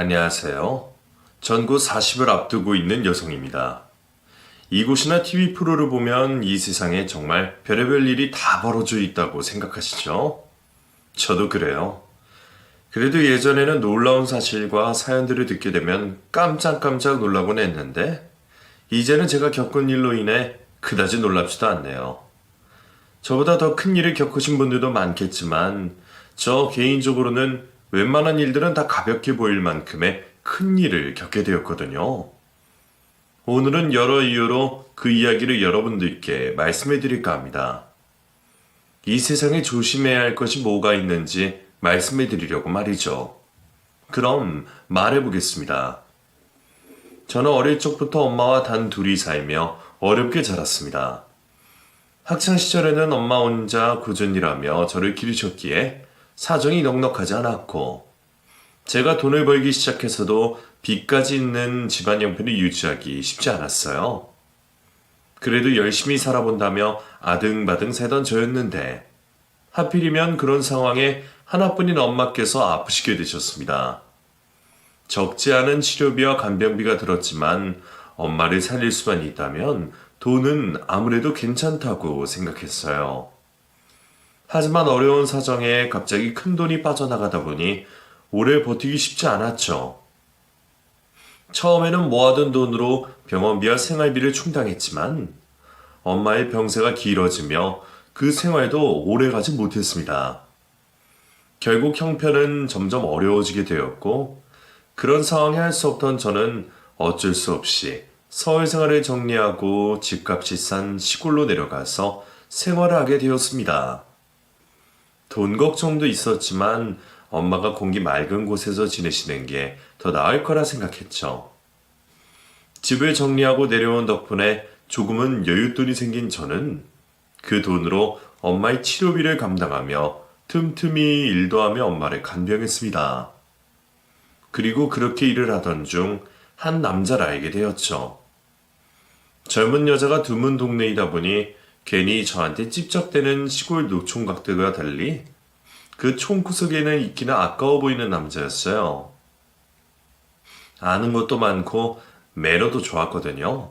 안녕하세요. 전 곧 40을 앞두고 있는 여성입니다. 이곳이나 TV 프로를 보면 이 세상에 정말 별의별 일이 다 벌어져 있다고 생각하시죠? 저도 그래요. 그래도 예전에는 놀라운 사실과 사연들을 듣게 되면 깜짝깜짝 놀라곤 했는데, 이제는 제가 겪은 일로 인해 그다지 놀랍지도 않네요. 저보다 더 큰 일을 겪으신 분들도 많겠지만, 저 개인적으로는 웬만한 일들은 다 가볍게 보일 만큼의 큰 일을 겪게 되었거든요. 오늘은 여러 이유로 그 이야기를 여러분들께 말씀해 드릴까 합니다. 이 세상에 조심해야 할 것이 뭐가 있는지 말씀해 드리려고 말이죠. 그럼 말해 보겠습니다. 저는 어릴 적부터 엄마와 단 둘이 살며 어렵게 자랐습니다. 학창시절에는 엄마 혼자 꾸준히 일하며 저를 기르셨기에 사정이 넉넉하지 않았고, 제가 돈을 벌기 시작해서도 빚까지 있는 집안 형편을 유지하기 쉽지 않았어요. 그래도 열심히 살아본다며 아등바등 살던 저였는데, 하필이면 그런 상황에 하나뿐인 엄마께서 아프시게 되셨습니다. 적지 않은 치료비와 간병비가 들었지만 엄마를 살릴 수만 있다면 돈은 아무래도 괜찮다고 생각했어요. 하지만 어려운 사정에 갑자기 큰 돈이 빠져나가다 보니 오래 버티기 쉽지 않았죠. 처음에는 모아둔 돈으로 병원비와 생활비를 충당했지만 엄마의 병세가 길어지며 그 생활도 오래 가지 못했습니다. 결국 형편은 점점 어려워지게 되었고, 그런 상황에 할 수 없던 저는 어쩔 수 없이 서울 생활을 정리하고 집값이 싼 시골로 내려가서 생활을 하게 되었습니다. 돈 걱정도 있었지만 엄마가 공기 맑은 곳에서 지내시는 게 더 나을 거라 생각했죠. 집을 정리하고 내려온 덕분에 조금은 여윳돈이 생긴 저는 그 돈으로 엄마의 치료비를 감당하며 틈틈이 일도 하며 엄마를 간병했습니다. 그리고 그렇게 일을 하던 중 한 남자를 알게 되었죠. 젊은 여자가 드문 동네이다 보니 괜히 저한테 찝적대는 시골 노총각들과 달리 그 총구석에는 있기는 아까워 보이는 남자였어요. 아는 것도 많고 매너도 좋았거든요.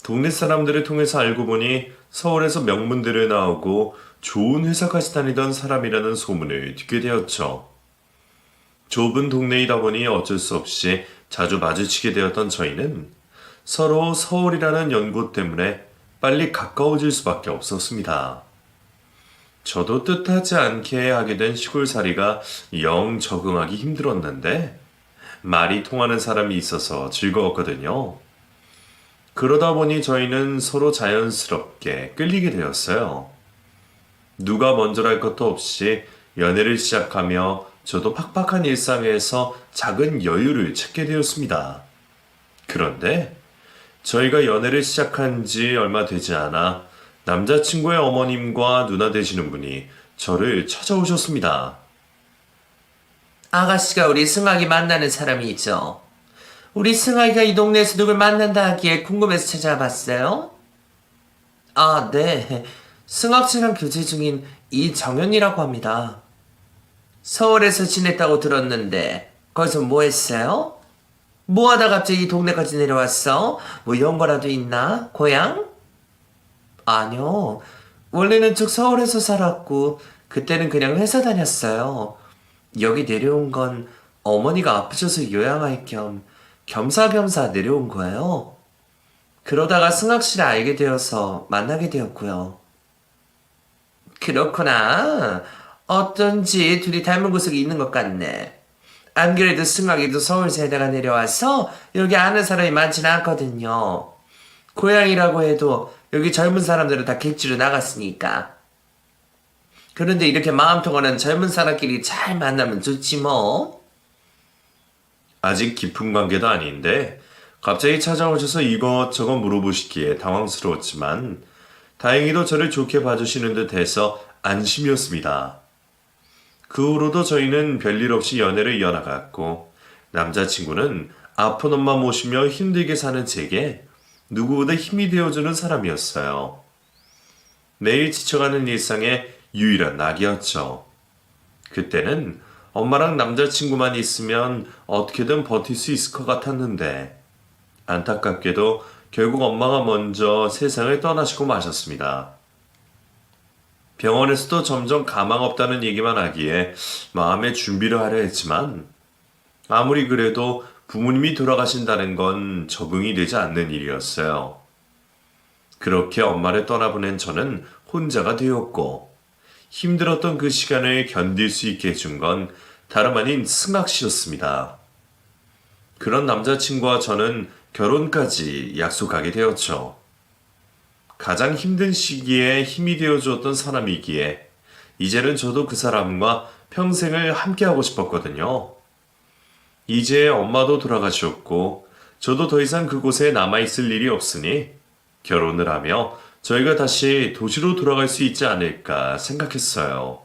동네 사람들을 통해서 알고 보니 서울에서 명문대를 나오고 좋은 회사까지 다니던 사람이라는 소문을 듣게 되었죠. 좁은 동네이다 보니 어쩔 수 없이 자주 마주치게 되었던 저희는 서로 서울이라는 연고 때문에 빨리 가까워질 수밖에 없었습니다. 저도 뜻하지 않게 하게 된 시골살이가 영 적응하기 힘들었는데 말이 통하는 사람이 있어서 즐거웠거든요. 그러다 보니 저희는 서로 자연스럽게 끌리게 되었어요. 누가 먼저랄 것도 없이 연애를 시작하며 저도 팍팍한 일상에서 작은 여유를 찾게 되었습니다. 그런데 저희가 연애를 시작한 지 얼마 되지 않아 남자친구의 어머님과 누나 되시는 분이 저를 찾아오셨습니다. 아가씨가 우리 승학이 만나는 사람이 있죠. 우리 승학이가 이 동네에서 누굴 만난다 하기에 궁금해서 찾아봤어요. 아, 네. 승학 씨랑 교제 중인 이정현이라고 합니다. 서울에서 지냈다고 들었는데 거기서 뭐 했어요? 뭐 하다 갑자기 이 동네까지 내려왔어? 뭐 연거라도 있나? 고향? 아니요. 원래는 쭉 서울에서 살았고 그때는 그냥 회사 다녔어요. 여기 내려온 건 어머니가 아프셔서 요양할 겸 겸사겸사 내려온 거예요. 그러다가 승학 씨를 알게 되어서 만나게 되었고요. 그렇구나. 어쩐지 둘이 닮은 구석이 있는 것 같네. 안 그래도 승학이도 서울 살다가 내려와서 여기 아는 사람이 많지는 않거든요. 고향이라고 해도 여기 젊은 사람들은 다 객지로 나갔으니까. 그런데 이렇게 마음 통하는 젊은 사람끼리 잘 만나면 좋지 뭐. 아직 깊은 관계도 아닌데 갑자기 찾아오셔서 이것저것 물어보시기에 당황스러웠지만 다행히도 저를 좋게 봐주시는 듯 해서 안심이었습니다. 그 후로도 저희는 별일 없이 연애를 이어나갔고, 남자친구는 아픈 엄마 모시며 힘들게 사는 제게 누구보다 힘이 되어주는 사람이었어요. 매일 지쳐가는 일상의 유일한 낙이었죠. 그때는 엄마랑 남자친구만 있으면 어떻게든 버틸 수 있을 것 같았는데 안타깝게도 결국 엄마가 먼저 세상을 떠나시고 마셨습니다. 병원에서도 점점 가망 없다는 얘기만 하기에 마음의 준비를 하려 했지만 아무리 그래도 부모님이 돌아가신다는 건 적응이 되지 않는 일이었어요. 그렇게 엄마를 떠나보낸 저는 혼자가 되었고 힘들었던 그 시간을 견딜 수 있게 해준 건 다름 아닌 승학 씨였습니다. 그런 남자친구와 저는 결혼까지 약속하게 되었죠. 가장 힘든 시기에 힘이 되어주었던 사람이기에 이제는 저도 그 사람과 평생을 함께하고 싶었거든요. 이제 엄마도 돌아가셨고 저도 더 이상 그곳에 남아있을 일이 없으니 결혼을 하며 저희가 다시 도시로 돌아갈 수 있지 않을까 생각했어요.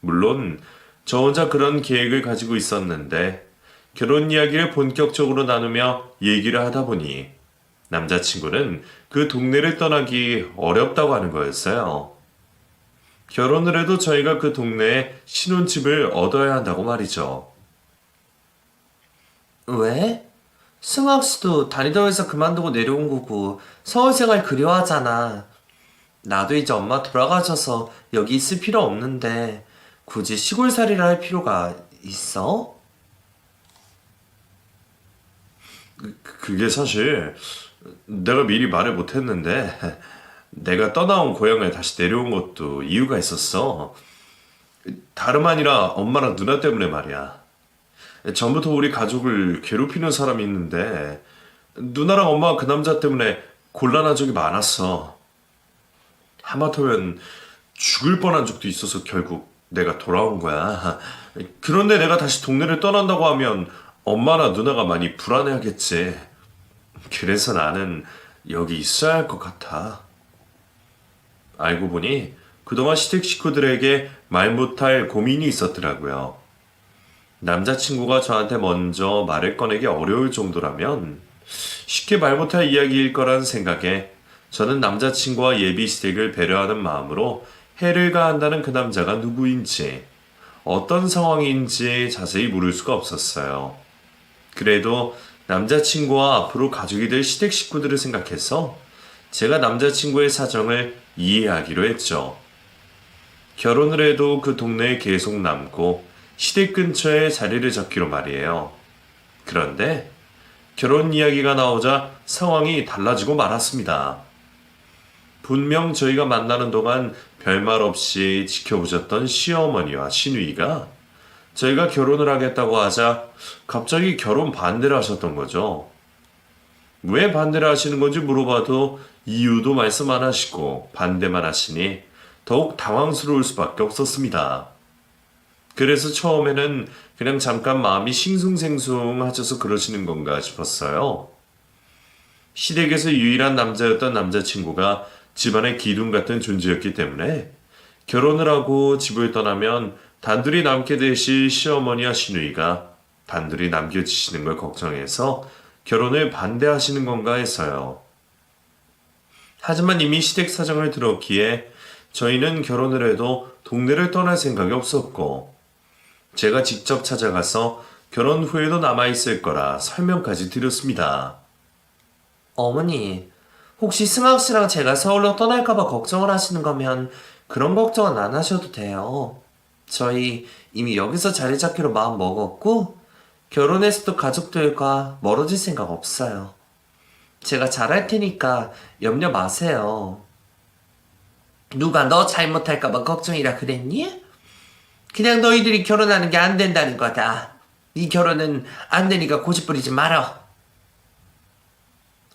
물론 저 혼자 그런 계획을 가지고 있었는데 결혼 이야기를 본격적으로 나누며 얘기를 하다 보니 남자친구는 그 동네를 떠나기 어렵다고 하는 거였어요. 결혼을 해도 저희가 그 동네에 신혼집을 얻어야 한다고 말이죠. 왜? 승학 씨도 다니던 회사 그만두고 내려온 거고 서울 생활 그리워하잖아. 나도 이제 엄마 돌아가셔서 여기 있을 필요 없는데 굳이 시골살이를 할 필요가 있어? 그게 사실 내가 미리 말을 못했는데 내가 떠나온 고향을 다시 내려온 것도 이유가 있었어. 다름 아니라 엄마랑 누나 때문에 말이야. 전부터 우리 가족을 괴롭히는 사람이 있는데 누나랑 엄마가 그 남자 때문에 곤란한 적이 많았어. 하마터면 죽을 뻔한 적도 있어서 결국 내가 돌아온 거야. 그런데 내가 다시 동네를 떠난다고 하면 엄마나 누나가 많이 불안해하겠지. 그래서 나는 여기 있어야 할 것 같아. 알고 보니 그동안 시댁 식구들에게 말 못할 고민이 있었더라고요. 남자친구가 저한테 먼저 말을 꺼내기 어려울 정도라면 쉽게 말 못할 이야기일 거란 생각에 저는 남자친구와 예비 시댁을 배려하는 마음으로 해를 가한다는 그 남자가 누구인지 어떤 상황인지 자세히 물을 수가 없었어요. 그래도 남자친구와 앞으로 가족이 될 시댁 식구들을 생각해서 제가 남자친구의 사정을 이해하기로 했죠. 결혼을 해도 그 동네에 계속 남고 시댁 근처에 자리를 잡기로 말이에요. 그런데 결혼 이야기가 나오자 상황이 달라지고 말았습니다. 분명 저희가 만나는 동안 별말 없이 지켜보셨던 시어머니와 시누이가 저희가 결혼을 하겠다고 하자 갑자기 결혼 반대를 하셨던 거죠. 왜 반대를 하시는 건지 물어봐도 이유도 말씀 안 하시고 반대만 하시니 더욱 당황스러울 수밖에 없었습니다. 그래서 처음에는 그냥 잠깐 마음이 싱숭생숭하셔서 그러시는 건가 싶었어요. 시댁에서 유일한 남자였던 남자친구가 집안의 기둥 같은 존재였기 때문에 결혼을 하고 집을 떠나면 단둘이 남게 되실 시어머니와 시누이가 단둘이 남겨지시는 걸 걱정해서 결혼을 반대하시는 건가 해서요. 하지만 이미 시댁 사정을 들었기에 저희는 결혼을 해도 동네를 떠날 생각이 없었고 제가 직접 찾아가서 결혼 후에도 남아있을 거라 설명까지 드렸습니다. 어머니, 혹시 승학 씨랑 제가 서울로 떠날까봐 걱정을 하시는 거면 그런 걱정은 안 하셔도 돼요. 저희 이미 여기서 자리 잡기로 마음 먹었고 결혼해서도 가족들과 멀어질 생각 없어요. 제가 잘할 테니까 염려 마세요. 누가 너 잘못할까봐 걱정이라 그랬니? 그냥 너희들이 결혼하는 게 안 된다는 거다. 네 결혼은 안 되니까 고집 부리지 말어.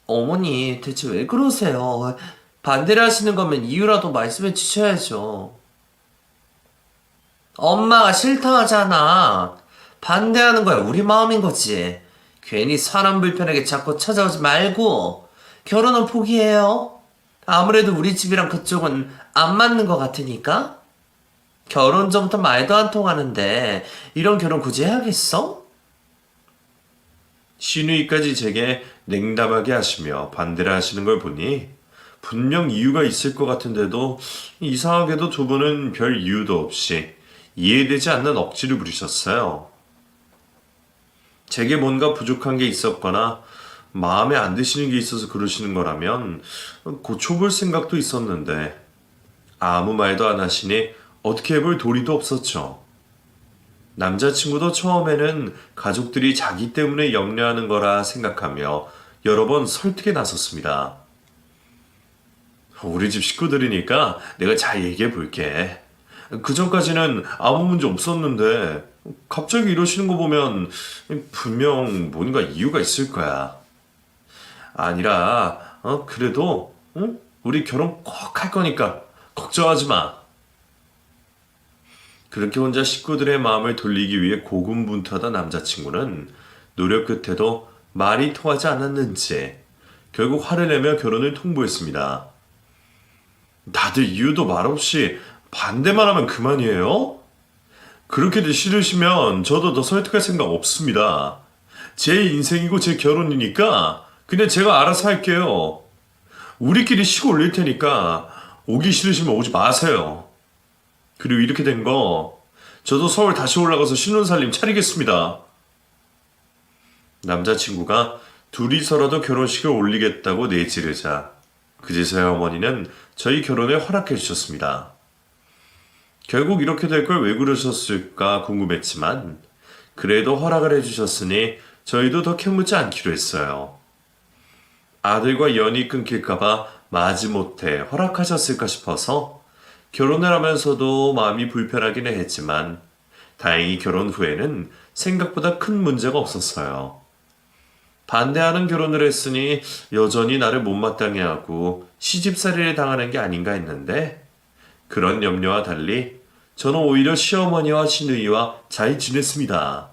어머니, 대체 왜 그러세요? 반대를 하시는 거면 이유라도 말씀해 주셔야죠. 엄마가 싫다 하잖아. 반대하는 거야 우리 마음인 거지. 괜히 사람 불편하게 자꾸 찾아오지 말고 결혼은 포기해요. 아무래도 우리 집이랑 그쪽은 안 맞는 것 같으니까. 결혼 전부터 말도 안 통하는데 이런 결혼 굳이 해야겠어? 시누이까지 제게 냉담하게 하시며 반대를 하시는 걸 보니 분명 이유가 있을 것 같은데도 이상하게도 두 분은 별 이유도 없이 이해되지 않는 억지를 부리셨어요. 제게 뭔가 부족한 게 있었거나 마음에 안 드시는 게 있어서 그러시는 거라면 고쳐볼 생각도 있었는데 아무 말도 안 하시니 어떻게 해볼 도리도 없었죠. 남자친구도 처음에는 가족들이 자기 때문에 염려하는 거라 생각하며 여러 번 설득에 나섰습니다. 우리 집 식구들이니까 내가 잘 얘기해 볼게. 그 전까지는 아무 문제 없었는데 갑자기 이러시는 거 보면 분명 뭔가 이유가 있을 거야. 아니라 그래도 우리 결혼 꼭 할 거니까 걱정하지 마. 그렇게 혼자 식구들의 마음을 돌리기 위해 고군분투하던 남자친구는 노력 끝에도 말이 통하지 않았는지 결국 화를 내며 결혼을 통보했습니다. 다들 이유도 말없이 반대만 하면 그만이에요? 그렇게들 싫으시면 저도 더 설득할 생각 없습니다. 제 인생이고 제 결혼이니까 그냥 제가 알아서 할게요. 우리끼리 쉬고 올릴 테니까 오기 싫으시면 오지 마세요. 그리고 이렇게 된 거 저도 서울 다시 올라가서 신혼살림 차리겠습니다. 남자친구가 둘이서라도 결혼식을 올리겠다고 내지르자 그제서야 어머니는 저희 결혼에 허락해 주셨습니다. 결국 이렇게 될 걸 왜 그러셨을까 궁금했지만 그래도 허락을 해주셨으니 저희도 더 캐묻지 않기로 했어요. 아들과 연이 끊길까봐 마지못해 허락하셨을까 싶어서 결혼을 하면서도 마음이 불편하기는 했지만 다행히 결혼 후에는 생각보다 큰 문제가 없었어요. 반대하는 결혼을 했으니 여전히 나를 못마땅해 하고 시집살이를 당하는 게 아닌가 했는데 그런 염려와 달리 저는 오히려 시어머니와 시누이와 잘 지냈습니다.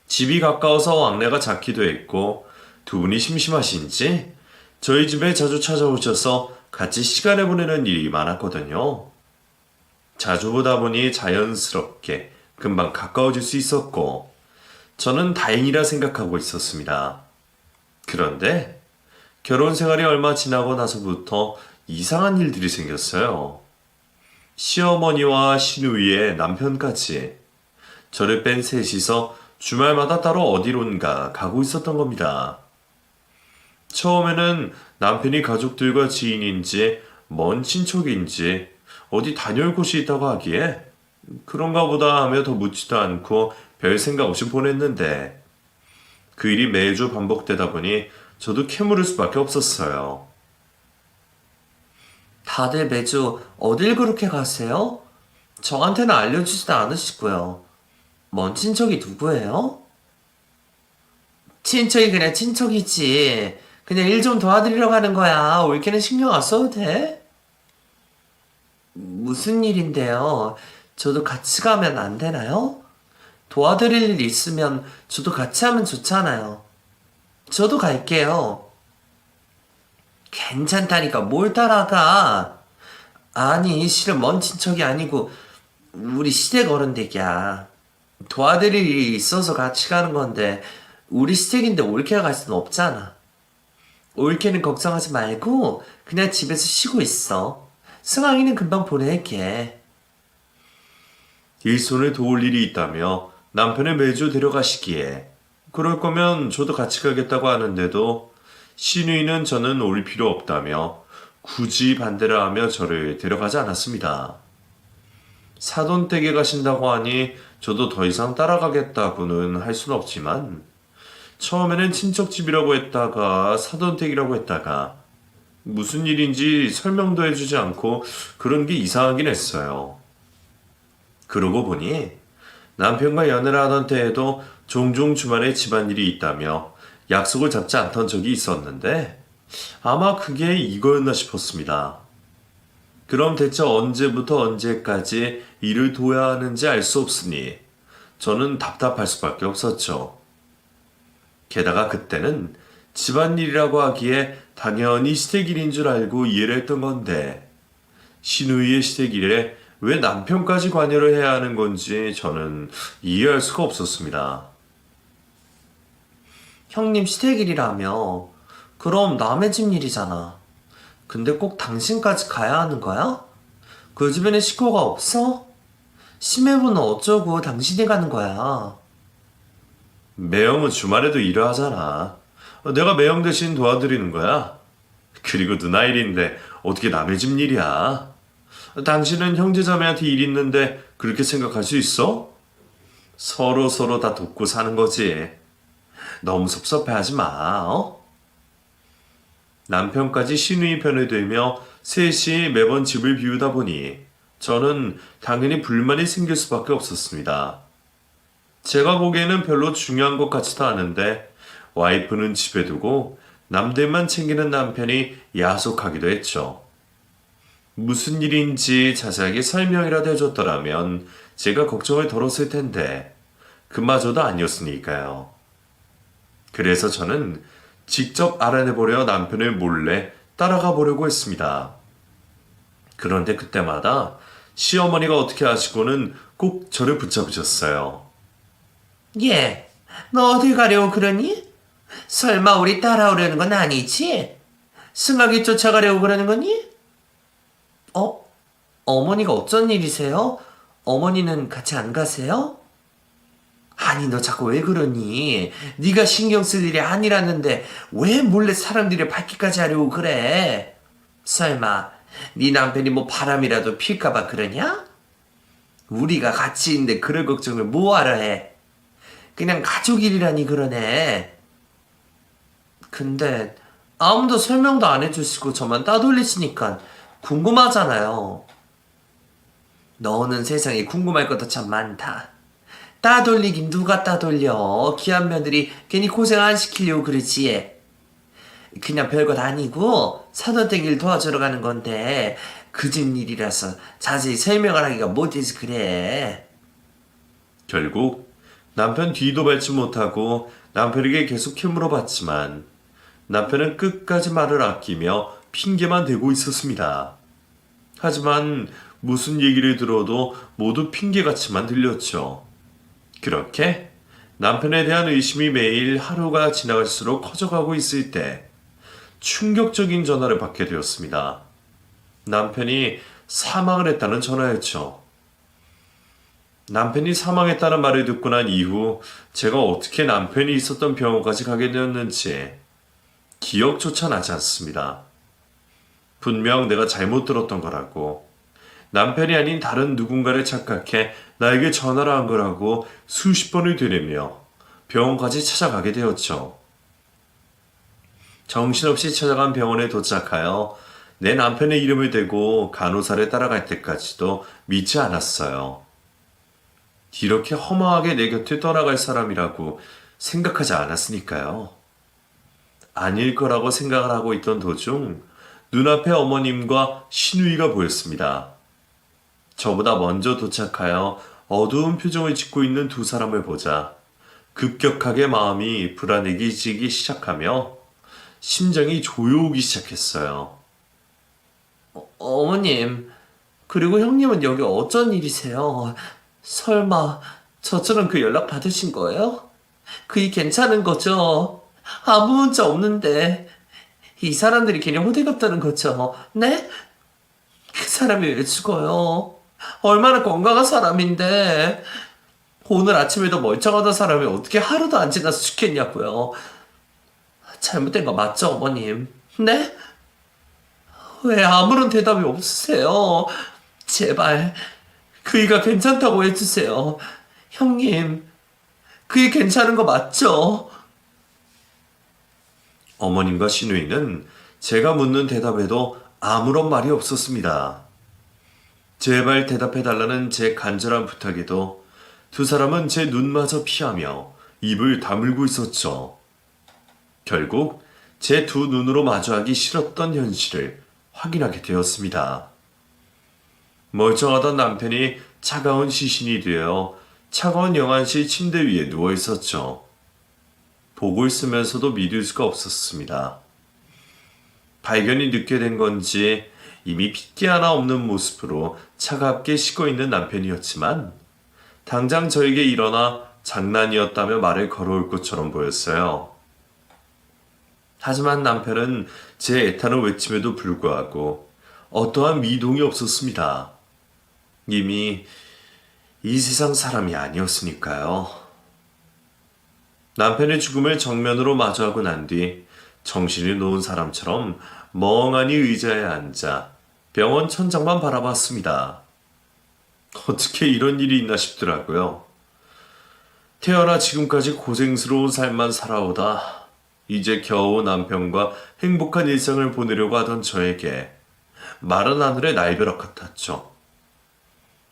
집이 가까워서 왕래가 잦기도 했고 두 분이 심심하신지 저희 집에 자주 찾아오셔서 같이 시간을 보내는 일이 많았거든요. 자주 보다 보니 자연스럽게 금방 가까워질 수 있었고 저는 다행이라 생각하고 있었습니다. 그런데 결혼 생활이 얼마 지나고 나서부터 이상한 일들이 생겼어요. 시어머니와 시누이의 남편까지 저를 뺀 셋이서 주말마다 따로 어디론가 가고 있었던 겁니다. 처음에는 남편이 가족들과 지인인지 먼 친척인지 어디 다녀올 곳이 있다고 하기에 그런가 보다 하며 더 묻지도 않고 별 생각 없이 보냈는데 그 일이 매주 반복되다 보니 저도 캐물을 수밖에 없었어요. 다들 매주 어딜 그렇게 가세요? 저한테는 알려주지도 않으시고요. 먼 친척이 누구예요? 친척이 그냥 친척이지. 그냥 일 좀 도와드리러 가는 거야. 올케는 신경 안 써도 돼? 무슨 일인데요? 저도 같이 가면 안 되나요? 도와드릴 일 있으면 저도 같이 하면 좋잖아요. 저도 갈게요. 괜찮다니까 뭘 따라가. 아니 실은 먼 친척이 아니고 우리 시댁 어른 댁이야. 도와드릴 일이 있어서 같이 가는 건데 우리 시댁인데 올케가 갈 수는 없잖아. 올케는 걱정하지 말고 그냥 집에서 쉬고 있어. 승환이는 금방 보낼게. 일손을 도울 일이 있다며 남편을 매주 데려가시기에 그럴 거면 저도 같이 가겠다고 하는데도 시누이는 저는 올 필요 없다며 굳이 반대를 하며 저를 데려가지 않았습니다. 사돈댁에 가신다고 하니 저도 더 이상 따라가겠다고는 할 수는 없지만 처음에는 친척집이라고 했다가 사돈댁이라고 했다가 무슨 일인지 설명도 해주지 않고 그런 게 이상하긴 했어요. 그러고 보니 남편과 연애를 하던 때에도 종종 주말에 집안일이 있다며 약속을 잡지 않던 적이 있었는데 아마 그게 이거였나 싶었습니다. 그럼 대체 언제부터 언제까지 일을 도야 하는지 알 수 없으니 저는 답답할 수밖에 없었죠. 게다가 그때는 집안일이라고 하기에 당연히 시댁일인 줄 알고 이해를 했던 건데 시누이의 시댁일에 왜 남편까지 관여를 해야 하는 건지 저는 이해할 수가 없었습니다. 형님 시댁일이라며. 그럼 남의 집 일이잖아. 근데 꼭 당신까지 가야 하는 거야? 그 집에는 식구가 없어? 심해보는 어쩌고 당신이 가는 거야. 매형은 주말에도 일을 하잖아. 내가 매형 대신 도와드리는 거야. 그리고 누나 일인데 어떻게 남의 집 일이야? 당신은 형제자매한테 일 있는데 그렇게 생각할 수 있어? 서로 다 돕고 사는 거지. 너무 섭섭해하지 마, 어? 남편까지 시누이 편에 들며 셋이 매번 집을 비우다 보니 저는 당연히 불만이 생길 수밖에 없었습니다. 제가 보기에는 별로 중요한 것 같지도 않은데 와이프는 집에 두고 남들만 챙기는 남편이 야속하기도 했죠. 무슨 일인지 자세하게 설명이라도 해줬더라면 제가 걱정을 덜었을 텐데 그마저도 아니었으니까요. 그래서 저는 직접 알아내보려 남편을 몰래 따라가 보려고 했습니다. 그런데 그때마다 시어머니가 어떻게 하시고는 꼭 저를 붙잡으셨어요. 얘, 너 어딜 가려고 그러니? 설마 우리 따라오려는 건 아니지? 승학이 쫓아가려고 그러는 거니? 어머니가 어쩐 일이세요? 어머니는 같이 안 가세요? 아니 너 자꾸 왜 그러니? 네가 신경 쓸 일이 아니라는데 왜 몰래 사람들이 밝기까지 하려고 그래? 설마 네 남편이 뭐 바람이라도 필까봐 그러냐? 우리가 같이 있는데 그럴 걱정을 뭐하러 해? 그냥 가족 일이라니 그러네. 근데 아무도 설명도 안 해주시고 저만 따돌리시니까 궁금하잖아요. 너는 세상에 궁금할 것도 참 많다. 따돌리긴 누가 따돌려. 귀한 며느리 괜히 고생 안 시키려고 그러지. 그냥 별것 아니고 사돈댁 일 도와주러 가는 건데 그 집 일이라서 자세히 설명을 하기가 못해서 그래. 결국 남편 뒤도 밟지 못하고 남편에게 계속 캐물어봤지만 남편은 끝까지 말을 아끼며 핑계만 대고 있었습니다. 하지만 무슨 얘기를 들어도 모두 핑계같이만 들렸죠. 그렇게 남편에 대한 의심이 매일 하루가 지나갈수록 커져가고 있을 때 충격적인 전화를 받게 되었습니다. 남편이 사망을 했다는 전화였죠. 남편이 사망했다는 말을 듣고 난 이후 제가 어떻게 남편이 있었던 병원까지 가게 되었는지 기억조차 나지 않습니다. 분명 내가 잘못 들었던 거라고, 남편이 아닌 다른 누군가를 착각해 나에게 전화를 한 거라고 수십 번을 되뇌며 병원까지 찾아가게 되었죠. 정신없이 찾아간 병원에 도착하여 내 남편의 이름을 대고 간호사를 따라갈 때까지도 믿지 않았어요. 이렇게 허망하게 내 곁을 떠나갈 사람이라고 생각하지 않았으니까요. 아닐 거라고 생각을 하고 있던 도중 눈앞에 어머님과 시누이가 보였습니다. 저보다 먼저 도착하여 어두운 표정을 짓고 있는 두 사람을 보자 급격하게 마음이 불안해지기 시작하며 심장이 조여오기 시작했어요. 어머님, 그리고 형님은 여기 어쩐 일이세요? 설마 저처럼 그 연락 받으신 거예요? 그이 괜찮은 거죠? 아무 문자 없는데 이 사람들이 괜히 호되갑다는 거죠? 네? 그 사람이 왜 죽어요? 얼마나 건강한 사람인데 오늘 아침에도 멀쩡하던 사람이 어떻게 하루도 안 지나서 죽겠냐고요? 잘못된 거 맞죠, 어머님? 네? 왜 아무런 대답이 없으세요? 제발 그이가 괜찮다고 해주세요. 형님, 그이 괜찮은 거 맞죠? 어머님과 시누이는 제가 묻는 대답에도 아무런 말이 없었습니다. 제발 대답해달라는 제 간절한 부탁에도 두 사람은 제 눈마저 피하며 입을 다물고 있었죠. 결국 제 두 눈으로 마주하기 싫었던 현실을 확인하게 되었습니다. 멀쩡하던 남편이 차가운 시신이 되어 차가운 영안실 침대 위에 누워 있었죠. 보고 있으면서도 믿을 수가 없었습니다. 발견이 늦게 된 건지 이미 핏기 하나 없는 모습으로 차갑게 식어 있는 남편이었지만 당장 저에게 일어나 장난이었다며 말을 걸어올 것처럼 보였어요. 하지만 남편은 제 애타는 외침에도 불구하고 어떠한 미동이 없었습니다. 이 세상 사람이 아니었으니까요. 남편의 죽음을 정면으로 마주하고 난 뒤 정신이 놓은 사람처럼 멍하니 의자에 앉아 병원 천장만 바라봤습니다. 어떻게 이런 일이 있나 싶더라고요. 태어나 지금까지 고생스러운 삶만 살아오다 이제 겨우 남편과 행복한 일상을 보내려고 하던 저에게 마른 하늘의 날벼락 같았죠.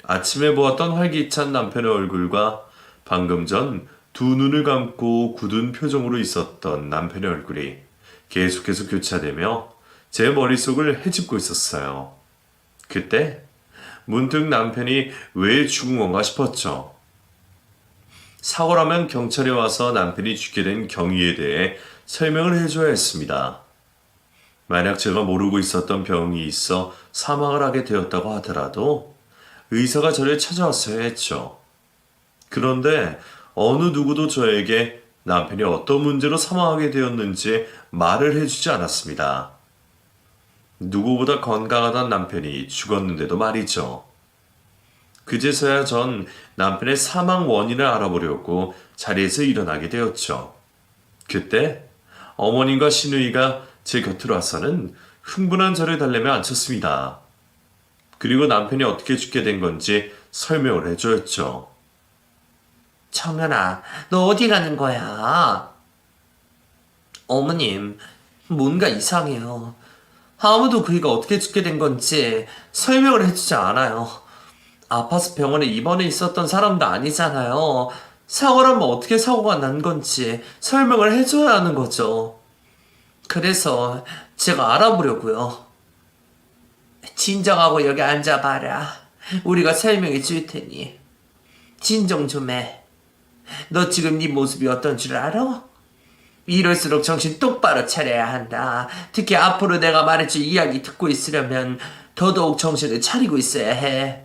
아침에 보았던 활기찬 남편의 얼굴과 방금 전 두 눈을 감고 굳은 표정으로 있었던 남편의 얼굴이 계속해서 교차되며 제 머릿속을 헤집고 있었어요. 그때 문득 남편이 왜 죽은 건가 싶었죠. 사고라면 경찰에 와서 남편이 죽게 된 경위에 대해 설명을 해줘야 했습니다. 만약 제가 모르고 있었던 병이 있어 사망을 하게 되었다고 하더라도 의사가 저를 찾아왔어야 했죠. 그런데 어느 누구도 저에게 남편이 어떤 문제로 사망하게 되었는지 말을 해주지 않았습니다. 누구보다 건강하던 남편이 죽었는데도 말이죠. 그제서야 전 남편의 사망 원인을 알아보려고 자리에서 일어나게 되었죠. 그때 어머님과 시누이가 제 곁으로 와서는 흥분한 저를 달래며 앉혔습니다. 그리고 남편이 어떻게 죽게 된 건지 설명을 해주었죠. 정연아, 너 어디 가는 거야? 어머님, 뭔가 이상해요. 아무도 그이가 어떻게 죽게 된 건지 설명을 해주지 않아요. 아파서 병원에 입원해 있었던 사람도 아니잖아요. 사고라면 어떻게 사고가 난 건지 설명을 해줘야 하는 거죠. 그래서 제가 알아보려고요. 진정하고 여기 앉아봐라. 우리가 설명해 줄 테니. 진정 좀 해. 너 지금 네 모습이 어떤 줄 알아? 이럴수록 정신 똑바로 차려야 한다. 특히 앞으로 내가 말해줄 이야기 듣고 있으려면 더더욱 정신을 차리고 있어야 해.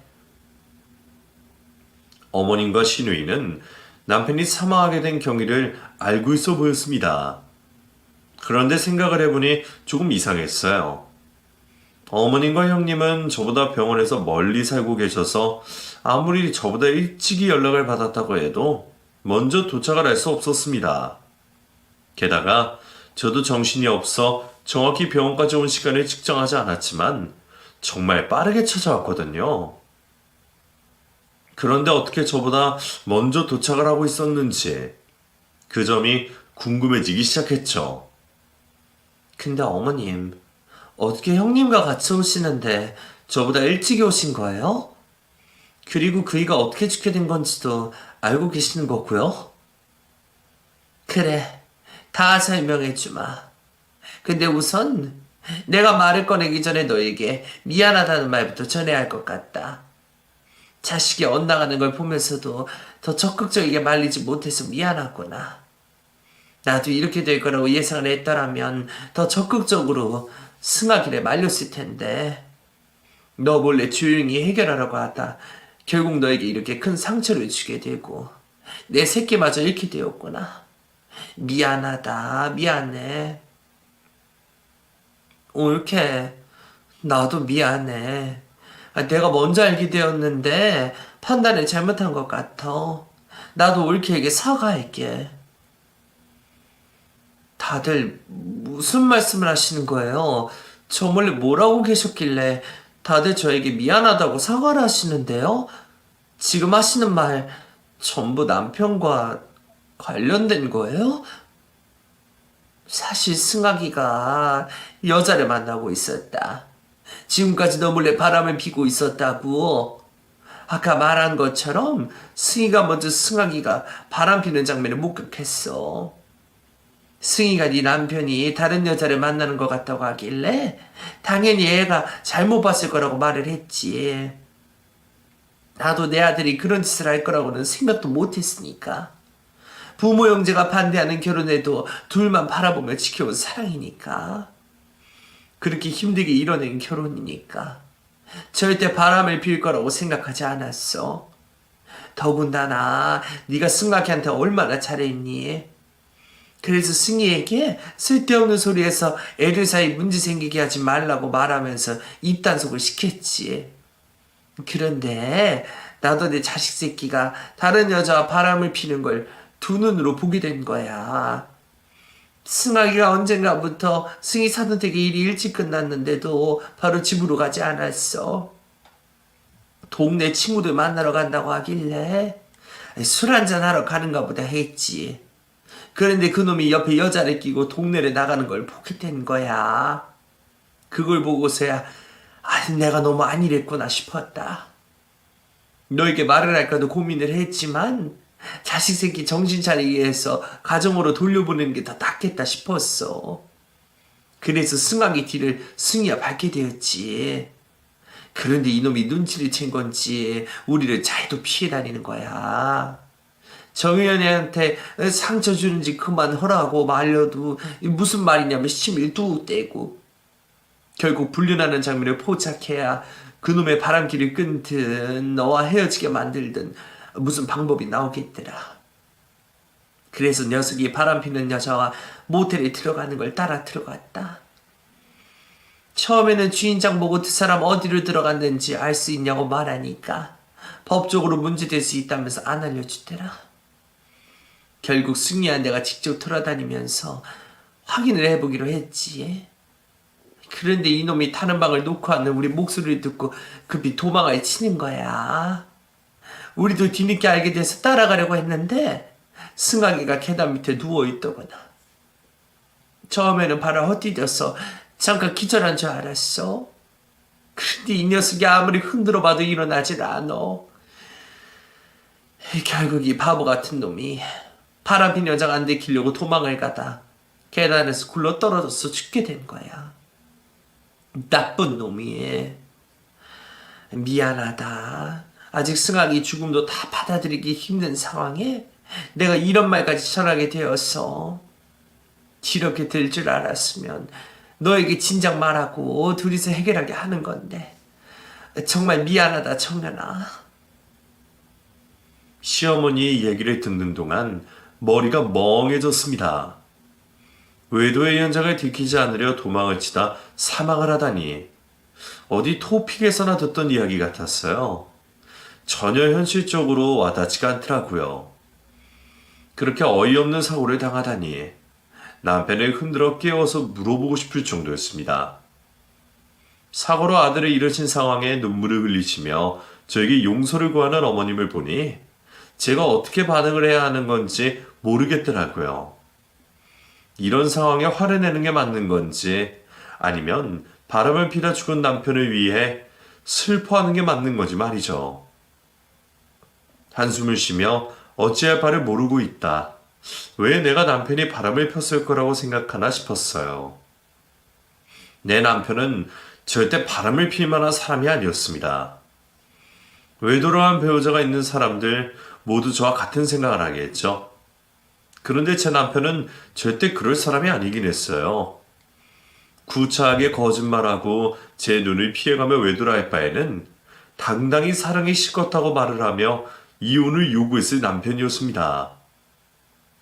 어머님과 시누이는 남편이 사망하게 된 경위를 알고 있어 보였습니다. 그런데 생각을 해보니 조금 이상했어요. 어머님과 형님은 저보다 병원에서 멀리 살고 계셔서 아무리 저보다 일찍이 연락을 받았다고 해도 먼저 도착을 할 수 없었습니다. 게다가 저도 정신이 없어 정확히 병원까지 온 시간을 측정하지 않았지만 정말 빠르게 찾아왔거든요. 그런데 어떻게 저보다 먼저 도착을 하고 있었는지 그 점이 궁금해지기 시작했죠. 근데 어머님, 어떻게 형님과 같이 오시는데 저보다 일찍 오신 거예요? 그리고 그이가 어떻게 죽게 된 건지도 알고 계시는 거고요? 그래, 다 설명해 주마. 근데 우선 내가 말을 꺼내기 전에 너에게 미안하다는 말부터 전해야 할 것 같다. 자식이 엇나가는 걸 보면서도 더 적극적이게 말리지 못해서 미안하구나. 나도 이렇게 될 거라고 예상을 했더라면 더 적극적으로 승하길에 말렸을 텐데 너 몰래 조용히 해결하라고 하다 결국 너에게 이렇게 큰 상처를 주게 되고 내 새끼마저 잃게 되었구나. 미안하다. 미안해. 옳게. 나도 미안해. 내가 먼저 알게 되었는데 판단을 잘못한 것 같아. 나도 옳게에게 사과할게. 다들 무슨 말씀을 하시는 거예요? 저 몰래 뭐라고 계셨길래 다들 저에게 미안하다고 사과를 하시는데요? 지금 하시는 말 전부 남편과 관련된 거예요? 사실 승학이가 여자를 만나고 있었다. 지금까지 너 몰래 바람을 피고 있었다고. 아까 말한 것처럼 승희가 먼저 승학이가 바람 피는 장면을 목격했어. 승희가 네 남편이 다른 여자를 만나는 것 같다고 하길래 당연히 애가 잘못 봤을 거라고 말을 했지. 나도 내 아들이 그런 짓을 할 거라고는 생각도 못했으니까. 부모 형제가 반대하는 결혼에도 둘만 바라보며 지켜온 사랑이니까. 그렇게 힘들게 이뤄낸 결혼이니까. 절대 바람을 필 거라고 생각하지 않았어. 더군다나 네가 승학이한테 얼마나 잘했니? 그래서 승희에게 쓸데없는 소리에서 애들 사이 문제 생기게 하지 말라고 말하면서 입단속을 시켰지. 그런데 나도 내 자식 새끼가 다른 여자와 바람을 피는 걸 두 눈으로 보게 된 거야. 승아이가 언젠가부터 승희 사돈댁에 일이 일찍 끝났는데도 바로 집으로 가지 않았어. 동네 친구들 만나러 간다고 하길래 술 한잔 하러 가는가 보다 했지. 그런데 그놈이 옆에 여자를 끼고 동네를 나가는 걸 보게 된 거야. 그걸 보고서야 내가 너무 안일했구나 싶었다. 너에게 말을 할까도 고민을 했지만 자식 새끼 정신 차리기 위해서 가정으로 돌려보내는 게 더 낫겠다 싶었어. 그래서 승학이 뒤를 승희와 밟게 되었지. 그런데 이놈이 눈치를 챈 건지 우리를 잘도 피해 다니는 거야. 정혜연이한테 상처 주는지 그만 하라고 말려도 무슨 말이냐면 심을 뚝 떼고 결국 불륜하는 장면을 포착해야 그놈의 바람길을 끊든 너와 헤어지게 만들든 무슨 방법이 나오겠더라. 그래서 녀석이 바람피는 여자와 모텔에 들어가는 걸 따라 들어갔다. 처음에는 주인장 보고 두 사람 어디로 들어갔는지 알 수 있냐고 말하니까 법적으로 문제될 수 있다면서 안 알려주더라. 결국 승희와 내가 직접 돌아다니면서 확인을 해보기로 했지. 그런데 이놈이 타는 방을 놓고 하는 우리 목소리를 듣고 급히 도망을 치는 거야. 우리도 뒤늦게 알게 돼서 따라가려고 했는데 승학이가 계단 밑에 누워있더구나. 처음에는 발을 헛디뎌서 잠깐 기절한 줄 알았어. 그런데 이 녀석이 아무리 흔들어봐도 일어나질 않아. 결국 이 바보 같은 놈이 바람핀 여자가 안 들키려고 도망을 가다 계단에서 굴러 떨어져서 죽게 된 거야. 나쁜 놈이. 미안하다. 아직 승학이 죽음도 다 받아들이기 힘든 상황에 내가 이런 말까지 전하게 되어서 이렇게 될 줄 알았으면 너에게 진작 말하고 둘이서 해결하게 하는 건데 정말 미안하다 정연아. 시어머니 얘기를 듣는 동안 머리가 멍해졌습니다. 외도의 현장을 들키지 않으려 도망을 치다 사망을 하다니 어디 토픽에서나 듣던 이야기 같았어요. 전혀 현실적으로 와닿지가 않더라고요. 그렇게 어이없는 사고를 당하다니 남편을 흔들어 깨워서 물어보고 싶을 정도였습니다. 사고로 아들을 잃으신 상황에 눈물을 흘리시며 저에게 용서를 구하는 어머님을 보니 제가 어떻게 반응을 해야 하는 건지 모르겠더라고요. 이런 상황에 화를 내는 게 맞는 건지 아니면 바람을 피다 죽은 남편을 위해 슬퍼하는 게 맞는 건지 말이죠. 한숨을 쉬며 어찌할 바를 모르고 있다. 왜 내가 남편이 바람을 폈을 거라고 생각하나 싶었어요. 내 남편은 절대 바람을 필 만한 사람이 아니었습니다. 외도를 한 배우자가 있는 사람들 모두 저와 같은 생각을 하겠죠. 그런데 제 남편은 절대 그럴 사람이 아니긴 했어요. 구차하게 거짓말하고 제 눈을 피해가며 외도를 할 바에는 당당히 사랑이 식었다고 말을 하며 이혼을 요구했을 남편이었습니다.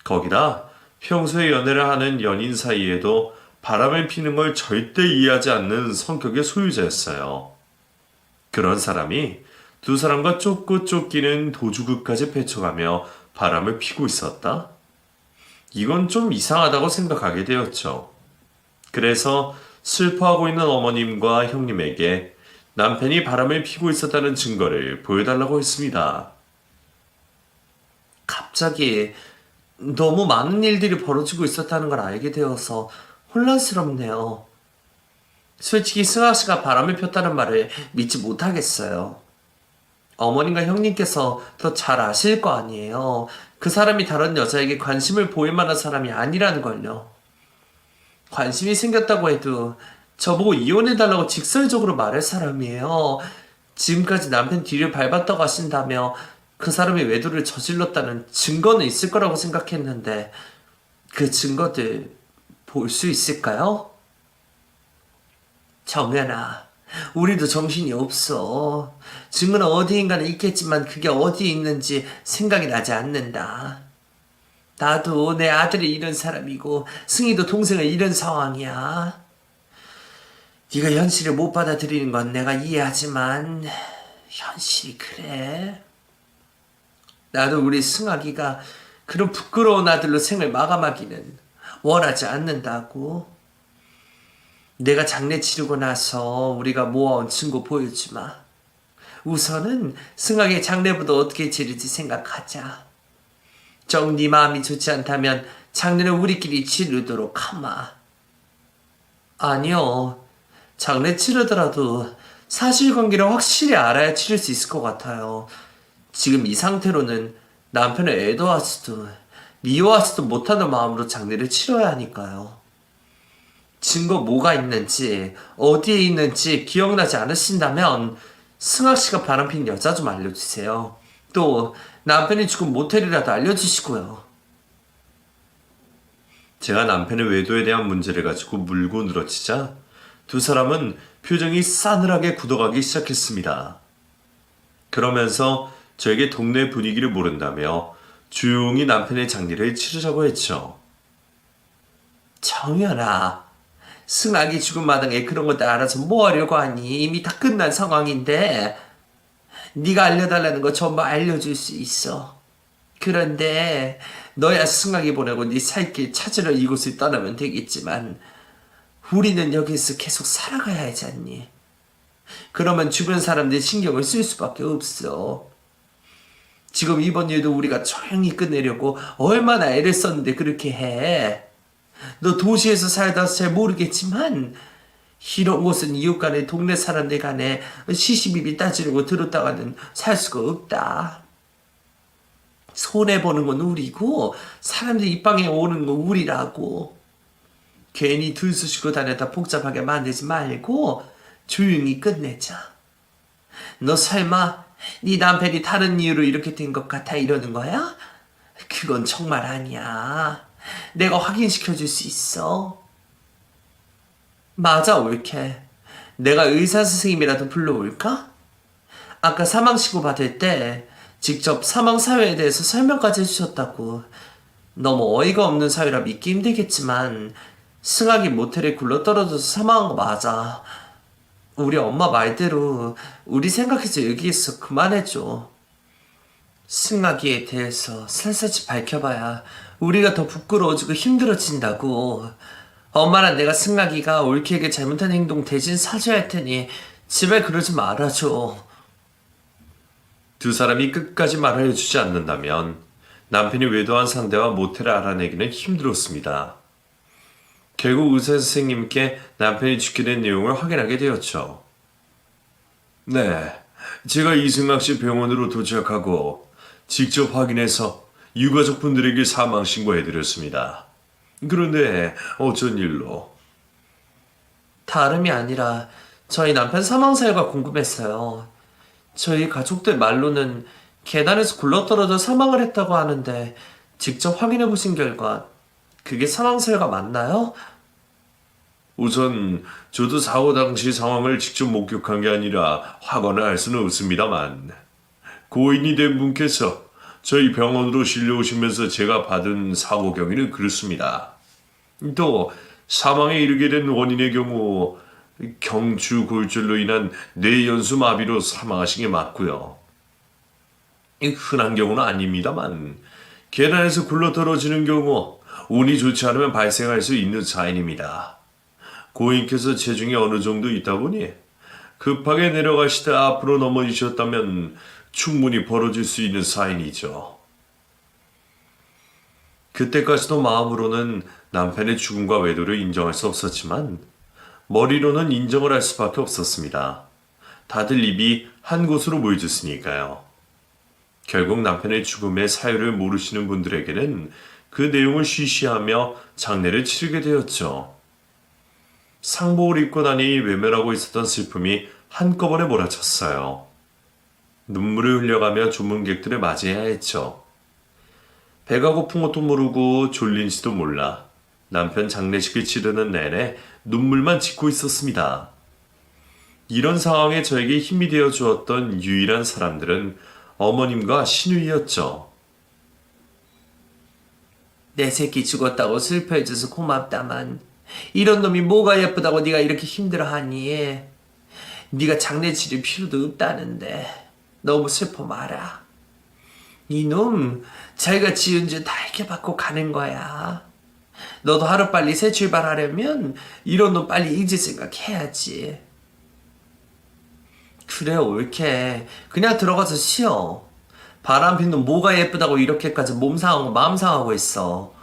거기다 평소에 연애를 하는 연인 사이에도 바람을 피는 걸 절대 이해하지 않는 성격의 소유자였어요. 그런 사람이 두 사람과 쫓고 쫓기는 도주극까지 펼쳐가며 바람을 피고 있었다? 이건 좀 이상하다고 생각하게 되었죠. 그래서 슬퍼하고 있는 어머님과 형님에게 남편이 바람을 피고 있었다는 증거를 보여달라고 했습니다. 갑자기 너무 많은 일들이 벌어지고 있었다는 걸 알게 되어서 혼란스럽네요. 솔직히 승아 씨가 바람을 폈다는 말을 믿지 못하겠어요. 어머님과 형님께서 더 잘 아실 거 아니에요. 그 사람이 다른 여자에게 관심을 보일 만한 사람이 아니라는 걸요. 관심이 생겼다고 해도 저보고 이혼해달라고 직설적으로 말할 사람이에요. 지금까지 남편 뒤를 밟았다고 하신다며 그 사람이 외도를 저질렀다는 증거는 있을 거라고 생각했는데 그 증거들 볼 수 있을까요? 정연아, 우리도 정신이 없어. 증거는 어디인가는 있겠지만 그게 어디에 있는지 생각이 나지 않는다. 나도 내 아들을 잃은 사람이고 승희도 동생을 잃은 상황이야. 네가 현실을 못 받아들이는 건 내가 이해하지만 현실이 그래. 나도 우리 승학이가 그런 부끄러운 아들로 생을 마감하기는 원하지 않는다고. 내가 장례 치르고 나서 우리가 모아온 증거 보여주마. 우선은 승학의 장례부터 어떻게 치를지 생각하자. 정 네 마음이 좋지 않다면 장례는 우리끼리 치르도록 하마. 아니요. 장례 치르더라도 사실관계를 확실히 알아야 치를 수 있을 것 같아요. 지금 이 상태로는 남편을 애도하지도 미워하지도 못하는 마음으로 장례를 치러야 하니까요. 증거 뭐가 있는지 어디에 있는지 기억나지 않으신다면 승학씨가 바람핀 여자 좀 알려주세요. 또 남편이 죽은 모텔이라도 알려주시고요. 제가 남편의 외도에 대한 문제를 가지고 물고 늘어지자 두 사람은 표정이 싸늘하게 굳어가기 시작했습니다. 그러면서 저에게 동네 분위기를 모른다며 조용히 남편의 장례를 치르자고 했죠. 정연아, 승학이 죽은 마당에 그런 것들 알아서 뭐 하려고 하니? 이미 다 끝난 상황인데 네가 알려달라는 거 전부 알려줄 수 있어. 그런데 너야 승학이 보내고 네 살길 찾으러 이곳을 떠나면 되겠지만 우리는 여기서 계속 살아가야 하지 않니? 그러면 주변 사람들 신경을 쓸 수밖에 없어. 지금 이번 일도 우리가 조용히 끝내려고 얼마나 애를 썼는데 그렇게 해. 너 도시에서 살다서 잘 모르겠지만 이런 곳은 이웃 간에 동네 사람들 간에 시시비비 따지려고 들었다가는 살 수가 없다. 손해보는 건 우리고 사람들 입방에 오는 건 우리라고. 괜히 들쑤시고 다녔다 복잡하게 만들지 말고 조용히 끝내자. 너 설마 네 남편이 다른 이유로 이렇게 된 것 같아 이러는 거야? 그건 정말 아니야. 내가 확인시켜 줄 수 있어. 맞아, 옳게. 내가 의사 선생님이라도 불러올까? 아까 사망신고 받을 때 직접 사망 사유에 대해서 설명까지 해주셨다고. 너무 어이가 없는 사유라 믿기 힘들겠지만 승학이 모텔에 굴러떨어져서 사망한 거 맞아. 우리 엄마 말대로 우리 생각해서 여기에서 그만해줘. 승학이에 대해서 살살치 밝혀봐야 우리가 더 부끄러워지고 힘들어진다고. 엄마랑 내가 승학이가 옳게에게 잘못한 행동 대신 사죄할 테니 제발 그러지 말아줘. 두 사람이 끝까지 말해주지 않는다면 남편이 외도한 상대와 모텔을 알아내기는 힘들었습니다. 결국 의사 선생님께 남편이 죽게 된 내용을 확인하게 되었죠. 네, 제가 이승학 씨 병원으로 도착하고 직접 확인해서 유가족 분들에게 사망 신고해드렸습니다. 그런데 어쩐 일로? 다름이 아니라 저희 남편 사망 사유가 궁금했어요. 저희 가족들 말로는 계단에서 굴러떨어져 사망을 했다고 하는데 직접 확인해 보신 결과 그게 사망 사유가 맞나요? 우선 저도 사고 당시 상황을 직접 목격한 게 아니라 확언을 할 수는 없습니다만 고인이 된 분께서 저희 병원으로 실려오시면서 제가 받은 사고 경위는 그렇습니다. 또 사망에 이르게 된 원인의 경우 경추골절로 인한 뇌연수 마비로 사망하신 게 맞고요. 흔한 경우는 아닙니다만 계단에서 굴러떨어지는 경우 운이 좋지 않으면 발생할 수 있는 사인입니다. 고인께서 체중이 어느 정도 있다 보니 급하게 내려가시다 앞으로 넘어지셨다면 충분히 벌어질 수 있는 사인이죠. 그때까지도 마음으로는 남편의 죽음과 외도를 인정할 수 없었지만 머리로는 인정을 할 수밖에 없었습니다. 다들 입이 한 곳으로 모여졌으니까요. 결국 남편의 죽음의 사유를 모르시는 분들에게는 그 내용을 쉬쉬하며 장례를 치르게 되었죠. 상복을 입고 나니 외면하고 있었던 슬픔이 한꺼번에 몰아쳤어요. 눈물을 흘려가며 조문객들을 맞이해야 했죠. 배가 고픈 것도 모르고 졸린지도 몰라 남편 장례식을 치르는 내내 눈물만 짓고 있었습니다. 이런 상황에 저에게 힘이 되어 주었던 유일한 사람들은 어머님과 신우이였죠. 내 새끼 죽었다고 슬퍼해줘서 고맙다만 이런 놈이 뭐가 예쁘다고 네가 이렇게 힘들어하니? 네가 장례 치를 필요도 없다는데 너무 슬퍼 마라. 이놈, 자기가 지은 죄 다 해결받고 가는 거야. 너도 하루빨리 새 출발하려면 이런 놈 빨리 잊을 생각해야지. 그래, 옳게. 그냥 들어가서 쉬어. 바람핀 놈 뭐가 예쁘다고 이렇게까지 몸 상하고 마음 상하고 있어.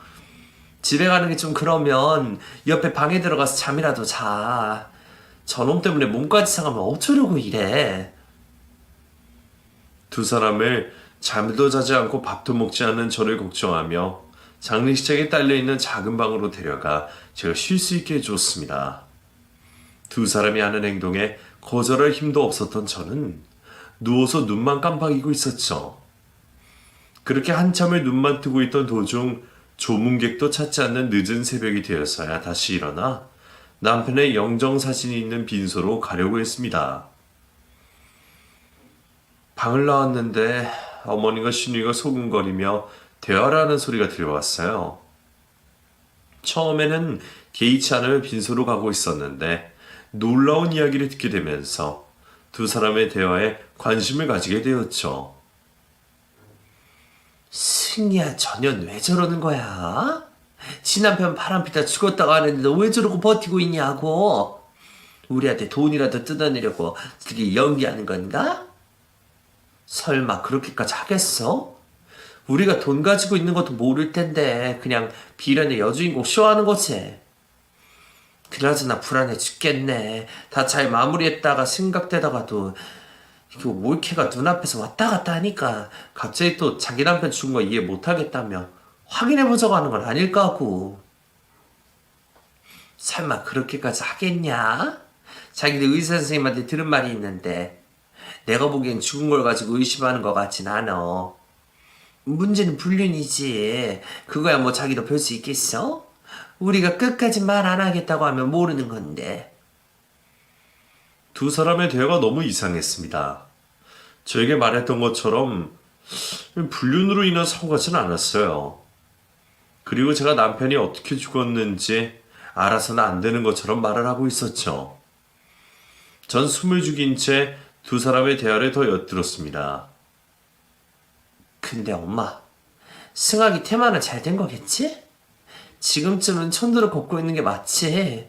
집에 가는 게 좀 그러면 옆에 방에 들어가서 잠이라도 자. 저놈 때문에 몸까지 상하면 어쩌려고 이래. 두 사람을 잠도 자지 않고 밥도 먹지 않는 저를 걱정하며 장례식장에 딸려있는 작은 방으로 데려가 제가 쉴 수 있게 해주었습니다. 두 사람이 하는 행동에 거절할 힘도 없었던 저는 누워서 눈만 깜빡이고 있었죠. 그렇게 한참을 눈만 뜨고 있던 도중 조문객도 찾지 않는 늦은 새벽이 되어서야 다시 일어나 남편의 영정사진이 있는 빈소로 가려고 했습니다. 방을 나왔는데 어머니가 신우이가 소근거리며 대화를 하는 소리가 들려왔어요. 처음에는 개의치 않으며 빈소로 가고 있었는데 놀라운 이야기를 듣게 되면서 두 사람의 대화에 관심을 가지게 되었죠. 승희야, 전현 왜 저러는 거야? 지 남편 바람피다 죽었다고 하는데 너 왜 저러고 버티고 있냐고. 우리한테 돈이라도 뜯어내려고 그게 연기하는 건가? 설마 그렇게까지 하겠어? 우리가 돈 가지고 있는 것도 모를 텐데 그냥 비련의 여주인공 쇼하는 거지. 그나저나 불안해 죽겠네. 다 잘 마무리했다가 생각되다가도 이거 올케가 눈앞에서 왔다 갔다 하니까 갑자기 또 자기 남편 죽은 거 이해 못하겠다며 확인해보자고 하는 건 아닐까 하고. 설마 그렇게까지 하겠냐? 자기들 의사 선생님한테 들은 말이 있는데 내가 보기엔 죽은 걸 가지고 의심하는 것 같진 않아. 문제는 불륜이지. 그거야 뭐 자기도 볼 수 있겠어? 우리가 끝까지 말 안 하겠다고 하면 모르는 건데. 두 사람의 대화가 너무 이상했습니다. 저에게 말했던 것처럼 불륜으로 인한 사고 같지는 않았어요. 그리고 제가 남편이 어떻게 죽었는지 알아서는 안 되는 것처럼 말을 하고 있었죠. 전 숨을 죽인 채 두 사람의 대화를 더 엿들었습니다. 근데 엄마, 승학이 테마는 잘 된 거겠지? 지금쯤은 천도를 걷고 있는 게 맞지.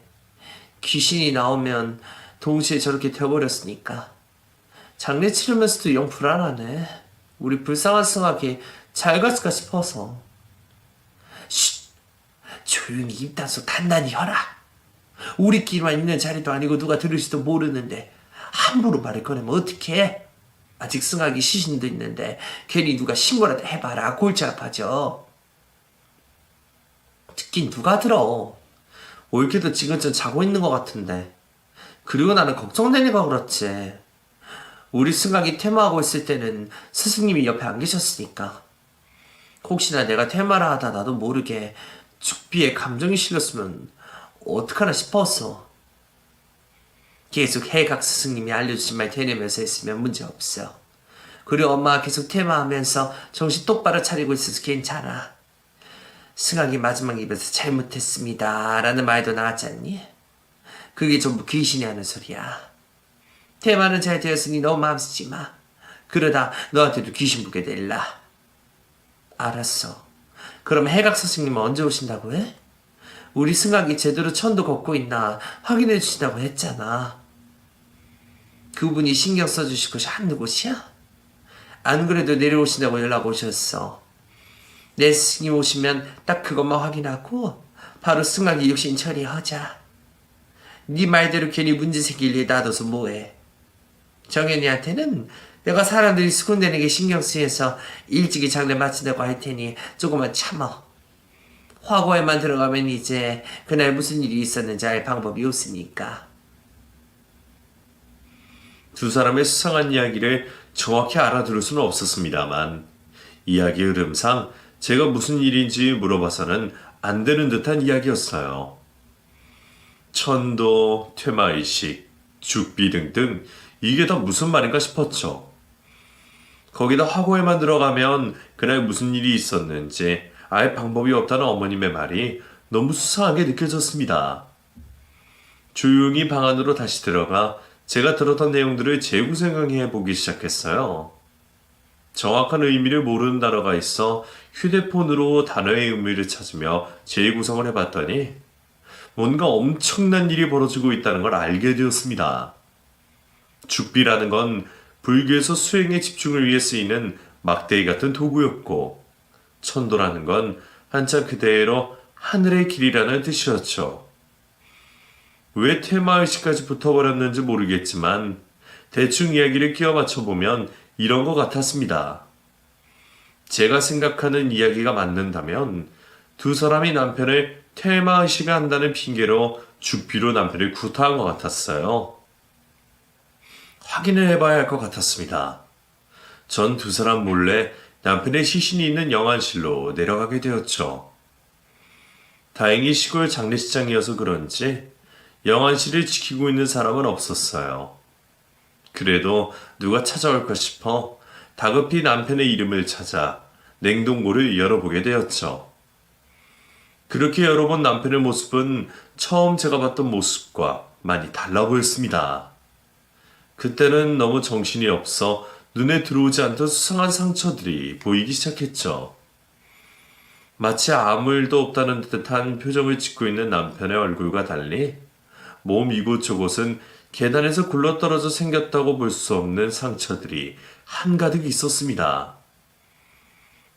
귀신이 나오면 동시에 저렇게 되어버렸으니까. 장례 치르면서도 영 불안하네. 우리 불쌍한 승학이 잘 갔을까 싶어서. 쉿! 조용히 입 단속 단단히 하라. 우리끼리만 있는 자리도 아니고 누가 들을지도 모르는데 함부로 말을 꺼내면 어떡해? 아직 승학이 시신도 있는데 괜히 누가 신고라도 해봐라. 골치 아파져. 듣긴 누가 들어. 올케도 지금쯤 자고 있는 것 같은데. 그리고 나는 걱정되니까 그렇지. 우리 승학이 퇴마하고 있을 때는 스승님이 옆에 안 계셨으니까. 혹시나 내가 퇴마를 하다 나도 모르게 죽비에 감정이 실렸으면 어떡하나 싶었어. 계속 해각 스승님이 알려주신 말 되뇌면서 했으면 문제없어. 그리고 엄마가 계속 퇴마하면서 정신 똑바로 차리고 있어서 괜찮아. 승학이 마지막 입에서 잘못했습니다 라는 말도 나왔잖니? 그게 전부 귀신이 하는 소리야. 퇴마는 잘 되었으니 너무 마음 쓰지 마. 그러다 너한테도 귀신 부게 될라. 알았어. 그럼 해각 스승님은 언제 오신다고 해? 우리 승학이 제대로 천도 걷고 있나 확인해 주신다고 했잖아. 그분이 신경 써주실 곳이 한두 곳이야? 안 그래도 내려오신다고 연락 오셨어. 내 스승님 오시면 딱 그것만 확인하고 바로 승학이 육신 처리하자. 네 말대로 괜히 문제 생길 일 놔둬서 뭐해. 정현이한테는 내가 사람들이 수군대는 게 신경 쓰여서 일찍이 장례 마친다고 할 테니 조금만 참어. 화고에만 들어가면 이제 그날 무슨 일이 있었는지 알 방법이 없으니까. 두 사람의 수상한 이야기를 정확히 알아들을 수는 없었습니다만 이야기 흐름상 제가 무슨 일인지 물어봐서는 안 되는 듯한 이야기였어요. 천도, 퇴마의식, 죽비 등등 이게 다 무슨 말인가 싶었죠. 거기다 화고에만 들어가면 그날 무슨 일이 있었는지 알 방법이 없다는 어머님의 말이 너무 수상하게 느껴졌습니다. 조용히 방 안으로 다시 들어가 제가 들었던 내용들을 재구생각해 보기 시작했어요. 정확한 의미를 모르는 단어가 있어 휴대폰으로 단어의 의미를 찾으며 재구성을 해봤더니 뭔가 엄청난 일이 벌어지고 있다는 걸 알게 되었습니다. 죽비라는 건 불교에서 수행에 집중을 위해 쓰이는 막대기 같은 도구였고, 천도라는 건 한자 그대로 하늘의 길이라는 뜻이었죠. 왜 테마의식까지 붙어버렸는지 모르겠지만 대충 이야기를 끼워 맞춰보면 이런 것 같았습니다. 제가 생각하는 이야기가 맞는다면 두 사람이 남편을 테마의식을 한다는 핑계로 죽비로 남편을 구타한 것 같았어요. 확인을 해봐야 할 것 같았습니다. 전 두 사람 몰래 남편의 시신이 있는 영안실로 내려가게 되었죠. 다행히 시골 장례식장이어서 그런지 영안실을 지키고 있는 사람은 없었어요. 그래도 누가 찾아올까 싶어 다급히 남편의 이름을 찾아 냉동고를 열어보게 되었죠. 그렇게 열어본 남편의 모습은 처음 제가 봤던 모습과 많이 달라 보였습니다. 그때는 너무 정신이 없어 눈에 들어오지 않던 수상한 상처들이 보이기 시작했죠. 마치 아무 일도 없다는 듯한 표정을 짓고 있는 남편의 얼굴과 달리 몸 이곳저곳은 계단에서 굴러떨어져 생겼다고 볼 수 없는 상처들이 한가득 있었습니다.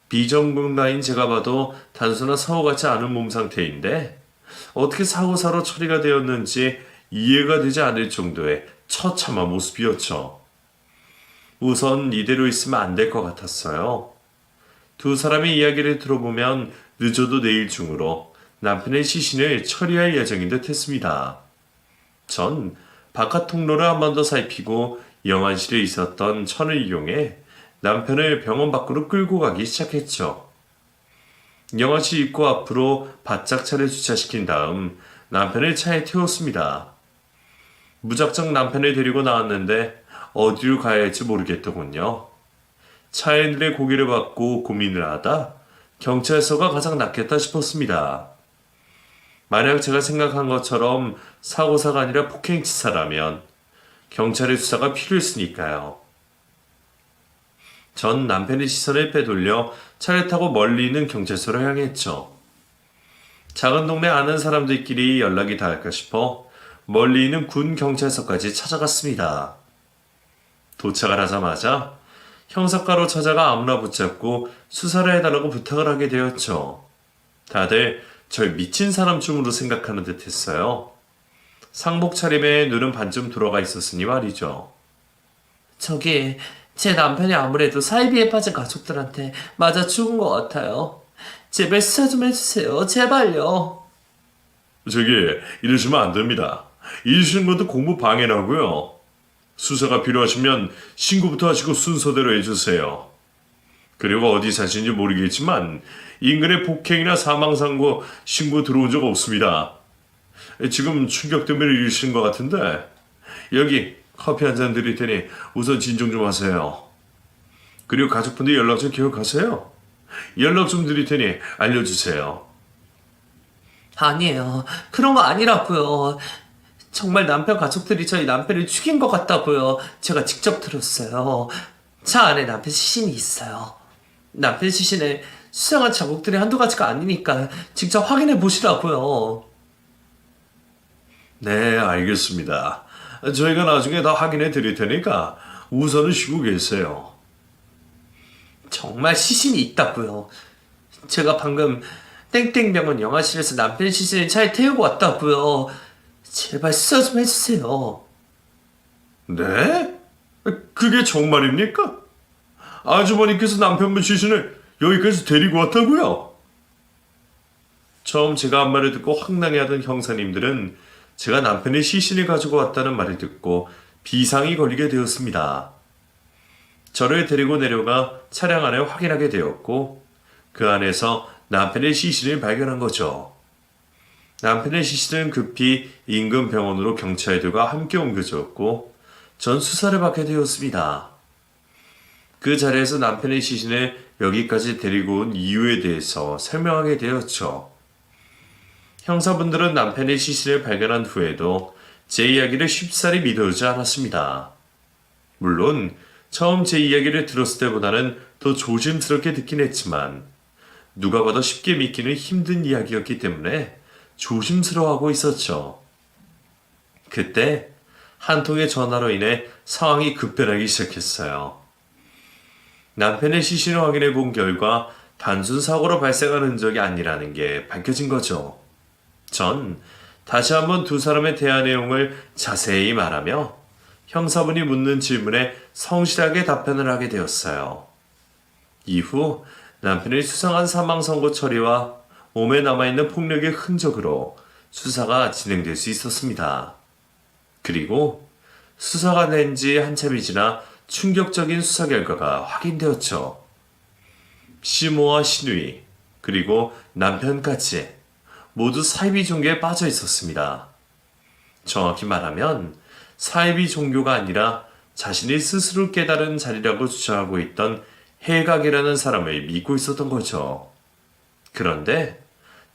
비정상인 제가 봐도 단순한 사고 같지 않은 몸 상태인데 어떻게 사고사로 처리가 되었는지 이해가 되지 않을 정도의 처참한 모습이었죠. 우선 이대로 있으면 안 될 것 같았어요. 두 사람의 이야기를 들어보면 늦어도 내일 중으로 남편의 시신을 처리할 예정인 듯 했습니다. 전 바깥 통로를 한 번 더 살피고 영안실에 있었던 천을 이용해 남편을 병원 밖으로 끌고 가기 시작했죠. 영안실 입구 앞으로 바짝 차를 주차시킨 다음 남편을 차에 태웠습니다. 무작정 남편을 데리고 나왔는데 어디로 가야 할지 모르겠더군요. 차에 늘의 고개를 받고 고민을 하다 경찰서가 가장 낫겠다 싶었습니다. 만약 제가 생각한 것처럼 사고사가 아니라 폭행치사라면 경찰의 수사가 필요했으니까요. 전 남편의 시선을 빼돌려 차를 타고 멀리 있는 경찰서로 향했죠. 작은 동네 아는 사람들끼리 연락이 닿을까 싶어 멀리 있는 군 경찰서까지 찾아갔습니다. 도착을 하자마자 형사과로 찾아가 아무나 붙잡고 수사를 해달라고 부탁을 하게 되었죠. 다들 절 미친 사람쯤으로 생각하는 듯 했어요. 상복 차림에 눈은 반쯤 돌아가 있었으니 말이죠. 저기, 제 남편이 아무래도 사이비에 빠진 가족들한테 맞아 죽은 것 같아요. 제발 수사 좀 해주세요. 제발요. 저기 이러시면 안 됩니다. 이러시는 것도 공부 방해라고요. 수사가 필요하시면 신고부터 하시고 순서대로 해주세요. 그리고 어디 사신지 모르겠지만 인근에 폭행이나 사망사고 신고 들어온 적 없습니다. 지금 충격 때문에 이러시는 것 같은데 여기 커피 한 잔 드릴 테니 우선 진정 좀 하세요. 그리고 가족분들 연락처 기억하세요? 연락 좀 드릴 테니 알려주세요. 아니에요. 그런 거 아니라고요. 정말 남편 가족들이 저희 남편을 죽인 것 같다고요. 제가 직접 들었어요. 차 안에 남편 시신이 있어요. 남편 시신에 수상한 자국들이 한두 가지가 아니니까 직접 확인해 보시라고요. 네, 알겠습니다. 저희가 나중에 다 확인해 드릴 테니까 우선은 쉬고 계세요. 정말 시신이 있다고요. 제가 방금 땡땡병원 영화실에서 남편 시신을 차에 태우고 왔다고요. 제발 수사 좀 해주세요. 네? 그게 정말입니까? 아주머니께서 남편분 시신을 여기까지 데리고 왔다고요? 처음 제가 한 말을 듣고 황당해하던 형사님들은 제가 남편의 시신을 가지고 왔다는 말을 듣고 비상이 걸리게 되었습니다. 저를 데리고 내려가 차량 안을 확인하게 되었고 그 안에서 남편의 시신을 발견한 거죠. 남편의 시신은 급히 인근 병원으로 경찰들과 함께 옮겨졌고 전 수사를 받게 되었습니다. 그 자리에서 남편의 시신을 여기까지 데리고 온 이유에 대해서 설명하게 되었죠. 형사분들은 남편의 시신을 발견한 후에도 제 이야기를 쉽사리 믿어오지 않았습니다. 물론 처음 제 이야기를 들었을 때보다는 더 조심스럽게 듣긴 했지만 누가 봐도 쉽게 믿기는 힘든 이야기였기 때문에 조심스러워하고 있었죠. 그때 한 통의 전화로 인해 상황이 급변하기 시작했어요. 남편의 시신을 확인해 본 결과 단순 사고로 발생한 흔적이 아니라는 게 밝혀진 거죠. 전 다시 한번 두 사람의 대화 내용을 자세히 말하며 형사분이 묻는 질문에 성실하게 답변을 하게 되었어요. 이후 남편의 수상한 사망 선고 처리와 몸에 남아있는 폭력의 흔적으로 수사가 진행될 수 있었습니다. 그리고 수사가 된 지 한참이 지나 충격적인 수사 결과가 확인되었죠. 시모와 시누이 그리고 남편까지 모두 사이비 종교에 빠져 있었습니다. 정확히 말하면 사이비 종교가 아니라 자신이 스스로 깨달은 자리라고 주장하고 있던 해각이라는 사람을 믿고 있었던 거죠. 그런데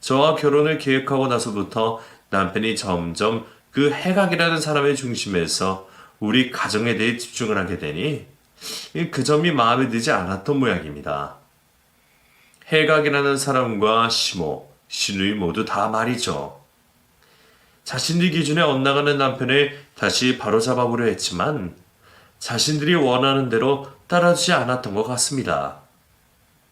저와 결혼을 계획하고 나서부터 남편이 점점 그 해각이라는 사람의 중심에서 우리 가정에 대해 집중을 하게 되니 그 점이 마음에 들지 않았던 모양입니다. 해각이라는 사람과 시모, 시누이 모두 다 말이죠. 자신들 기준에 엇나가는 남편을 다시 바로잡아보려 했지만 자신들이 원하는 대로 따라주지 않았던 것 같습니다.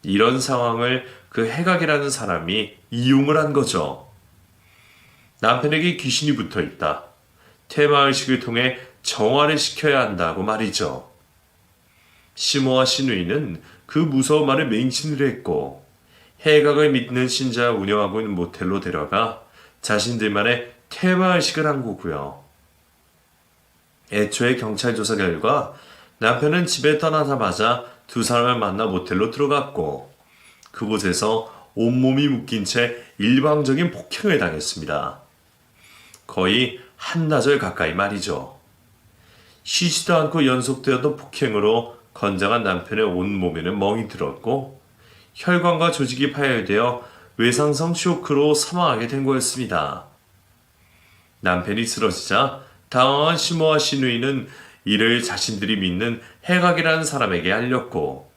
이런 상황을 그 해각이라는 사람이 이용을 한 거죠. 남편에게 귀신이 붙어 있다. 테마의식을 통해 정화를 시켜야 한다고 말이죠. 시모와 시누이는 그 무서운 말을 맹신을 했고 해각을 믿는 신자 운영하고 있는 모텔로 데려가 자신들만의 테마의식을 한 거고요. 애초에 경찰 조사 결과 남편은 집에 떠나자마자 두 사람을 만나 모텔로 들어갔고 그곳에서 온몸이 묶인 채 일방적인 폭행을 당했습니다. 거의 한나절 가까이 말이죠. 쉬지도 않고 연속되었던 폭행으로 건장한 남편의 온몸에는 멍이 들었고 혈관과 조직이 파열되어 외상성 쇼크로 사망하게 된 거였습니다. 남편이 쓰러지자 당황한 시모와 시누이는 이를 자신들이 믿는 해각이라는 사람에게 알렸고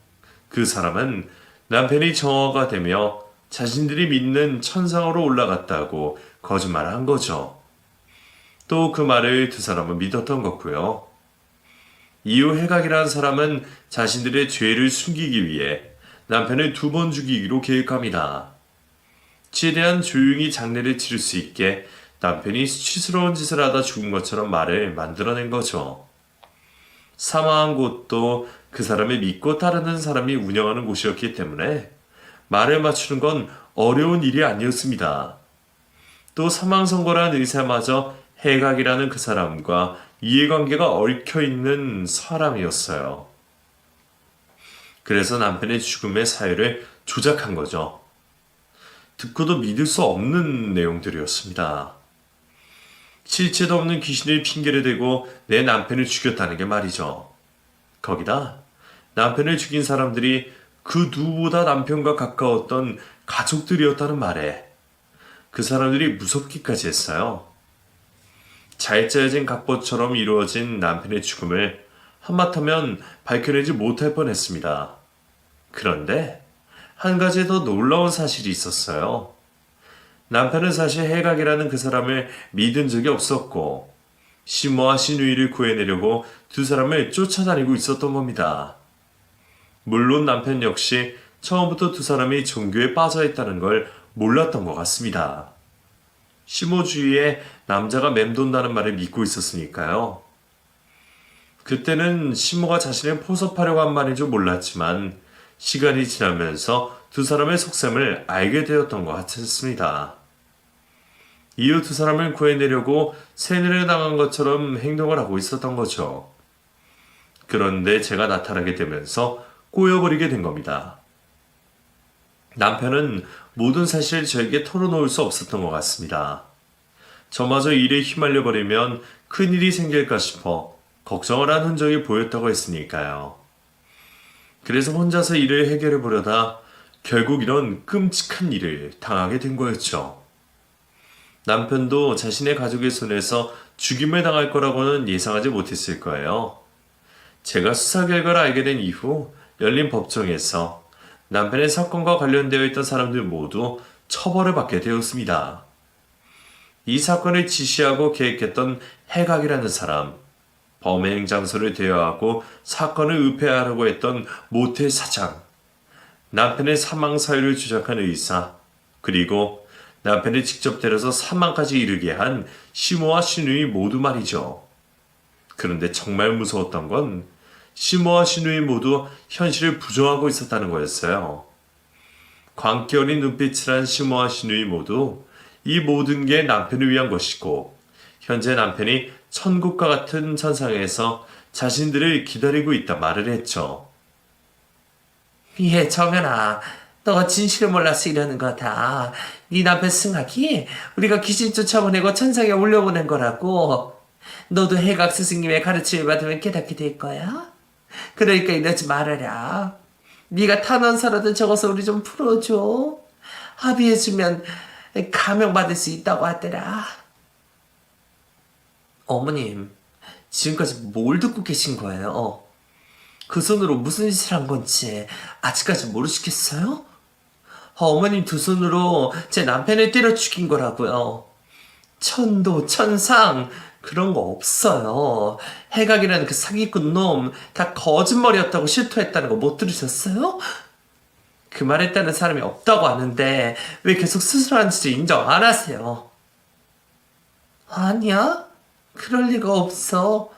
그 사람은 남편이 정화가 되며 자신들이 믿는 천상으로 올라갔다고 거짓말을 한 거죠. 또 그 말을 두 사람은 믿었던 거고요. 이후 해각이라는 사람은 자신들의 죄를 숨기기 위해 남편을 2번 죽이기로 계획합니다. 최대한 조용히 장례를 치를 수 있게 남편이 수치스러운 짓을 하다 죽은 것처럼 말을 만들어낸 거죠. 사망한 곳도 그 사람을 믿고 따르는 사람이 운영하는 곳이었기 때문에 말을 맞추는 건 어려운 일이 아니었습니다. 또 사망 선고라는 의사마저 해각이라는 그 사람과 이해관계가 얽혀있는 사람이었어요. 그래서 남편의 죽음의 사유를 조작한 거죠. 듣고도 믿을 수 없는 내용들이었습니다. 실체도 없는 귀신을 핑계를 대고 내 남편을 죽였다는 게 말이죠. 거기다 남편을 죽인 사람들이 그 누구보다 남편과 가까웠던 가족들이었다는 말에 그 사람들이 무섭기까지 했어요. 잘 짜여진 각본처럼 이루어진 남편의 죽음을 한마터면 밝혀내지 못할 뻔했습니다. 그런데 한 가지 더 놀라운 사실이 있었어요. 남편은 사실 해각이라는 그 사람을 믿은 적이 없었고 시모와 시누이를 구해내려고 두 사람을 쫓아다니고 있었던 겁니다. 물론 남편 역시 처음부터 두 사람이 종교에 빠져있다는 걸 몰랐던 것 같습니다. 시모 주위에 남자가 맴돈다는 말을 믿고 있었으니까요. 그때는 시모가 자신을 포섭하려고 한 말인 줄 몰랐지만 시간이 지나면서 두 사람의 속셈을 알게 되었던 것 같았습니다. 이후 두 사람을 구해내려고 세뇌를 당한 것처럼 행동을 하고 있었던 거죠. 그런데 제가 나타나게 되면서 꼬여버리게 된 겁니다. 남편은 모든 사실을 저에게 털어놓을 수 없었던 것 같습니다. 저마저 일에 휘말려 버리면 큰일이 생길까 싶어 걱정을 한 흔적이 보였다고 했으니까요. 그래서 혼자서 일을 해결해 보려다 결국 이런 끔찍한 일을 당하게 된 거였죠. 남편도 자신의 가족의 손에서 죽임을 당할 거라고는 예상하지 못했을 거예요. 제가 수사 결과를 알게 된 이후 열린 법정에서 남편의 사건과 관련되어 있던 사람들 모두 처벌을 받게 되었습니다. 이 사건을 지시하고 계획했던 해각이라는 사람, 범행 장소를 대여하고 사건을 은폐하려고 했던 모텔 사장, 남편의 사망 사유를 조작한 의사, 그리고 남편을 직접 때려서 사망까지 이르게 한 시모와 시누이 모두 말이죠. 그런데 정말 무서웠던 건 시모와 시누이 모두 현실을 부정하고 있었다는 거였어요. 광기 어린 눈빛을 한 시모와 시누이 모두 이 모든 게 남편을 위한 것이고 현재 남편이 천국과 같은 천상에서 자신들을 기다리고 있다 말을 했죠. 예, 정연아. 너가 진실을 몰라서 이러는 거다. 네 남편 승학이 우리가 귀신 쫓아보내고 천상에 올려보낸 거라고. 너도 해각 스승님의 가르침을 받으면 깨닫게 될 거야. 그러니까 이러지 말아라. 네가 탄원서라도 적어서 우리 좀 풀어줘. 합의해주면 감형받을 수 있다고 하더라. 어머님, 지금까지 뭘 듣고 계신 거예요? 그 손으로 무슨 짓을 한 건지 아직까지 모르시겠어요? 어머님 두 손으로 제 남편을 때려 죽인 거라고요. 천도, 천상, 그런 거 없어요. 해각이라는 그 사기꾼 놈 다 거짓말이었다고 실토했다는 거 못 들으셨어요? 그 말했다는 사람이 없다고 하는데 왜 계속 스스로 한 짓을 인정 안 하세요? 아니야? 그럴 리가 없어.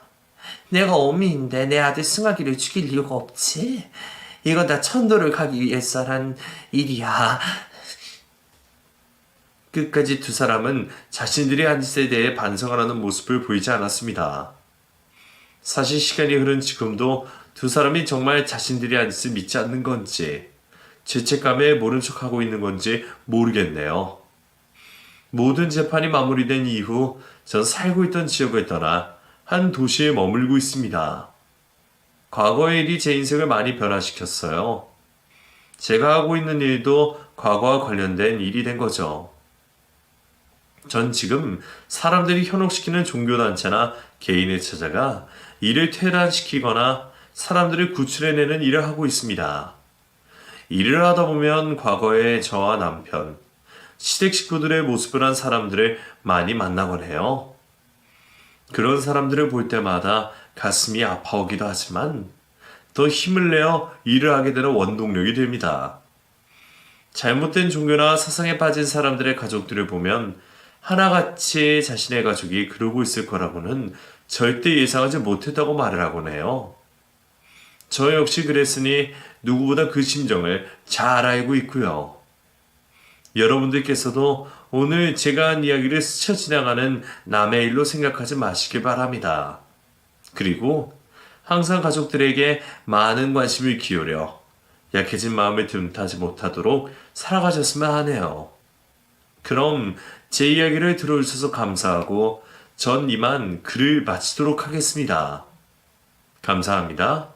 내가 어미인데 내 아들 승학이를 죽일 이유가 없지. 이건 다 천도를 가기 위해서 한 일이야. 끝까지 두 사람은 자신들의 한 짓에 대해 반성을 하는 모습을 보이지 않았습니다. 사실 시간이 흐른 지금도 두 사람이 정말 자신들의 한 짓을 믿지 않는 건지 죄책감에 모른 척하고 있는 건지 모르겠네요. 모든 재판이 마무리된 이후 전 살고 있던 지역을 떠나 한 도시에 머물고 있습니다. 과거의 일이 제 인생을 많이 변화시켰어요. 제가 하고 있는 일도 과거와 관련된 일이 된 거죠. 전 지금 사람들이 현혹시키는 종교단체나 개인을 찾아가 이를 퇴란시키거나 사람들을 구출해내는 일을 하고 있습니다. 일을 하다 보면 과거의 저와 남편, 시댁 식구들의 모습을 한 사람들을 많이 만나곤 해요. 그런 사람들을 볼 때마다 가슴이 아파오기도 하지만 더 힘을 내어 일을 하게 되는 원동력이 됩니다. 잘못된 종교나 사상에 빠진 사람들의 가족들을 보면 하나같이 자신의 가족이 그러고 있을 거라고는 절대 예상하지 못했다고 말을 하곤 해요. 저 역시 그랬으니 누구보다 그 심정을 잘 알고 있고요. 여러분들께서도 오늘 제가 한 이야기를 스쳐 지나가는 남의 일로 생각하지 마시길 바랍니다. 그리고 항상 가족들에게 많은 관심을 기울여 약해진 마음을 틈타지 못하도록 살아가셨으면 하네요. 그럼 제 이야기를 들어주셔서 감사하고 전 이만 글을 마치도록 하겠습니다. 감사합니다.